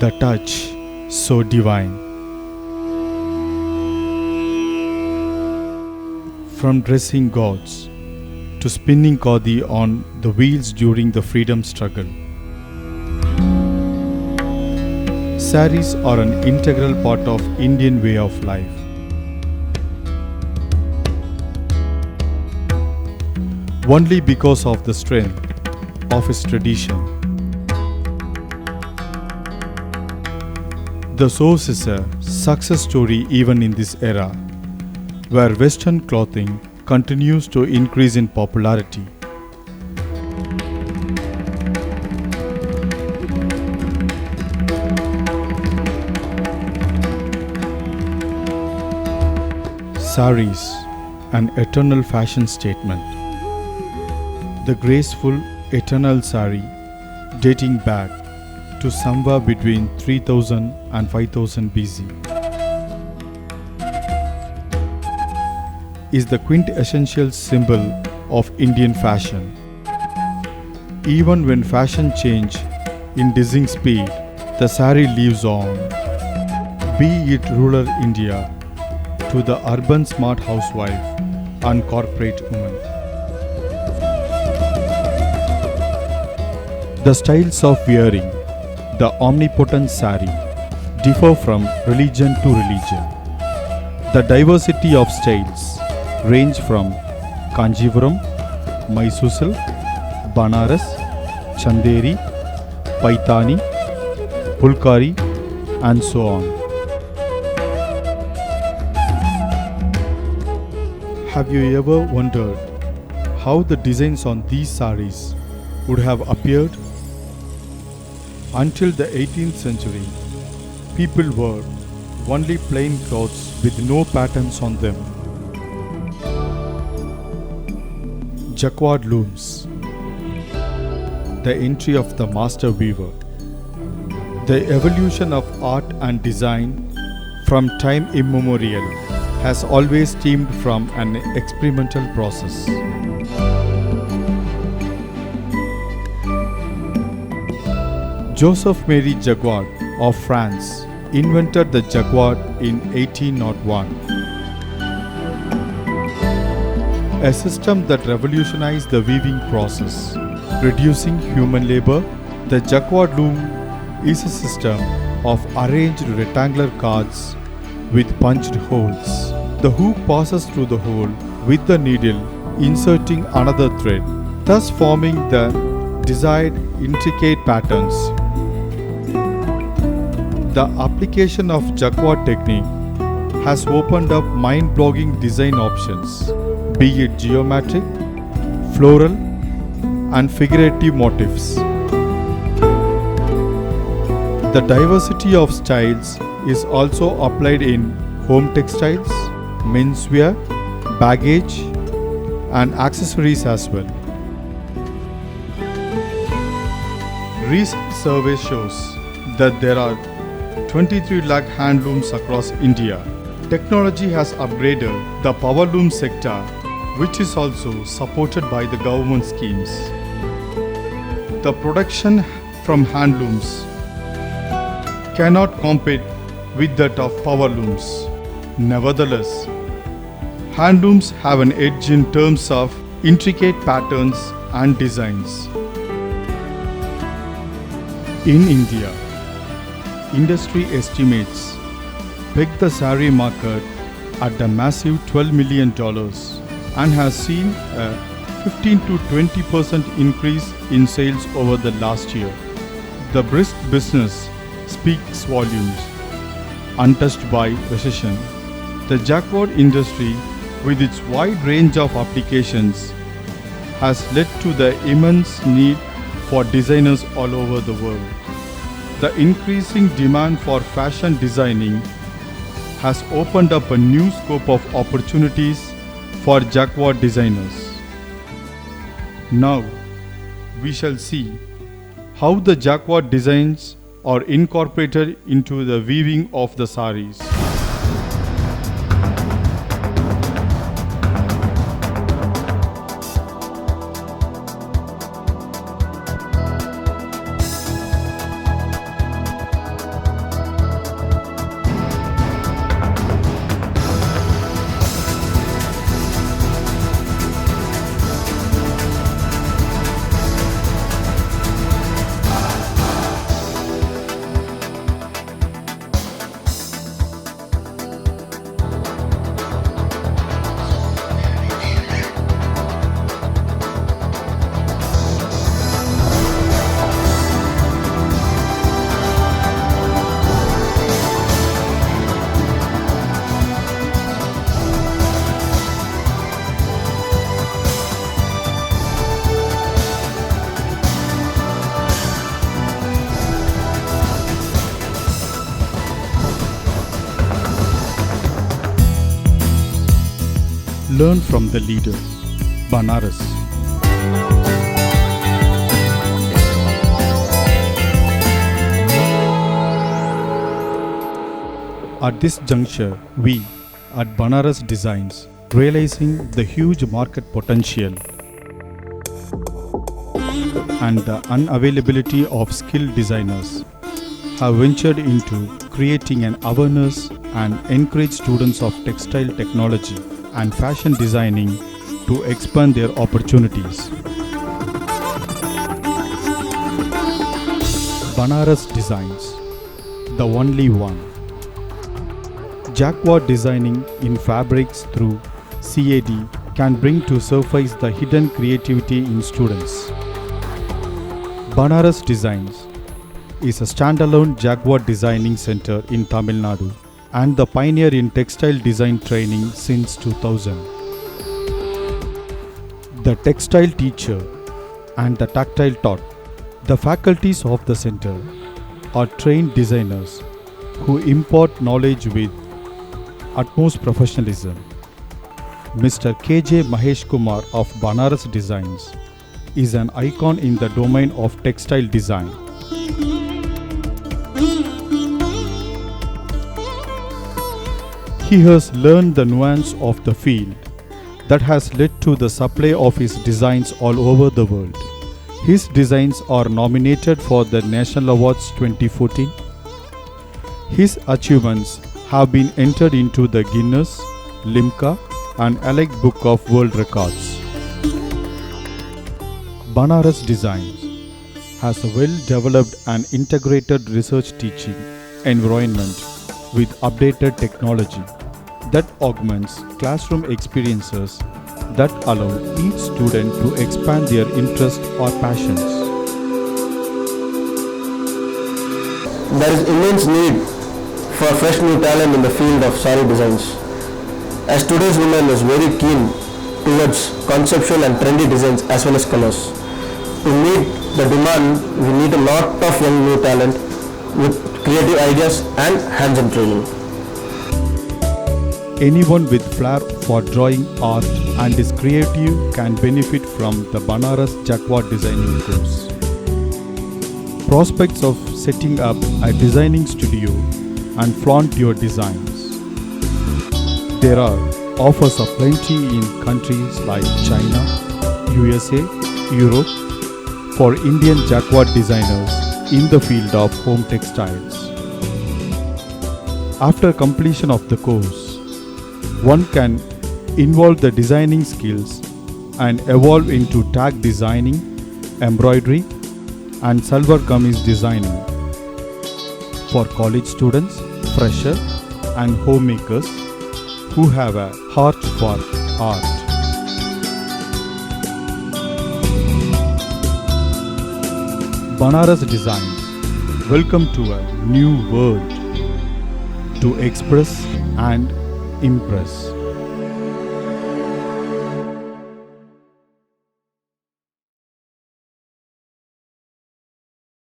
The touch, so divine. From dressing gods to spinning khadi on the wheels during the freedom struggle, saris are an integral part of Indian way of life. Only because of the strength of its tradition. The source is a success story even in this era, where Western clothing continues to increase in popularity. Saris, an eternal fashion statement. The graceful, eternal sari, dating back to somewhere between 3000 and 5000 BC, is the quintessential symbol of Indian fashion. Even when fashion changes in dizzying speed, the sari lives on, be it rural India to the urban smart housewife and corporate woman. The styles of wearing the omnipotent sari differ from religion to religion. The diversity of styles range from Kanjivaram, Mysore silk, Banaras, Chanderi, Paithani, Pulkari, and so on. Have you ever wondered how the designs on these saris would have appeared? Until the 18th century, people wore only plain clothes with no patterns on them. Jacquard looms, the entry of the master weaver. The evolution of art and design from time immemorial has always stemmed from an experimental process. Joseph Marie Jacquard of France invented the jacquard in 1801, a system that revolutionized the weaving process, reducing human labor. The jacquard loom is a system of arranged rectangular cards with punched holes. The hook passes through the hole with the needle inserting another thread, thus forming the desired intricate patterns. The application of jacquard technique has opened up mind-blowing design options, be it geometric, floral, and figurative motifs. The diversity of styles is also applied in home textiles, menswear, baggage, and accessories as well. Recent survey shows that there are 23 lakh handlooms across India. Technology has upgraded the power loom sector, which is also supported by the government schemes. The production from handlooms cannot compete with that of power looms. Nevertheless, handlooms have an edge in terms of intricate patterns and designs. In India, industry estimates peg the sari market at a massive $12 million and has seen a 15 to 20% increase in sales over the last year. The brisk business speaks volumes. Untouched by recession, the jacquard industry, with its wide range of applications, has led to the immense need for designers all over the world. The increasing demand for fashion designing has opened up a new scope of opportunities for jacquard designers. Now, we shall see how the jacquard designs are incorporated into the weaving of the saris. Learn from the leader, Banaras. At this juncture, we at Banaras Designs, realizing the huge market potential and the unavailability of skilled designers, have ventured into creating an awareness and encourage students of textile technology and fashion designing to expand their opportunities. Banaras Designs, the only one. Jaguar designing in fabrics through CAD can bring to surface the hidden creativity in students. Banaras Designs is a standalone Jaguar designing center in Tamil Nadu and the pioneer in textile design training since 2000. The textile teacher and the tactile taught. The faculties of the center are trained designers who impart knowledge with utmost professionalism. Mr. KJ Mahesh Kumar of Banaras Designs is an icon in the domain of textile design. He has learned the nuance of the field that has led to the supply of his designs all over the world. His designs are nominated for the National Awards 2014. His achievements have been entered into the Guinness, Limca and Alec Book of World Records. Banaras Designs has a well-developed and integrated research teaching environment with updated technology that augments classroom experiences that allow each student to expand their interests or passions. There is immense need for fresh new talent in the field of saree designs, as today's women is very keen towards conceptual and trendy designs as well as colors. To meet the demand, we need a lot of young new talent with creative ideas and hands-on training. Anyone with flair for drawing art and is creative can benefit from the Banaras Jaguar designing course. Prospects of setting up a designing studio and flaunt your designs. There are offers of plenty in countries like China, USA, Europe for Indian Jaguar designers in the field of home textiles. After completion of the course, one can involve the designing skills and evolve into tag designing, embroidery and salwar kameez designing. For college students, fresher and homemakers who have a heart for art. Banaras Designs, welcome to a new world to express and impress.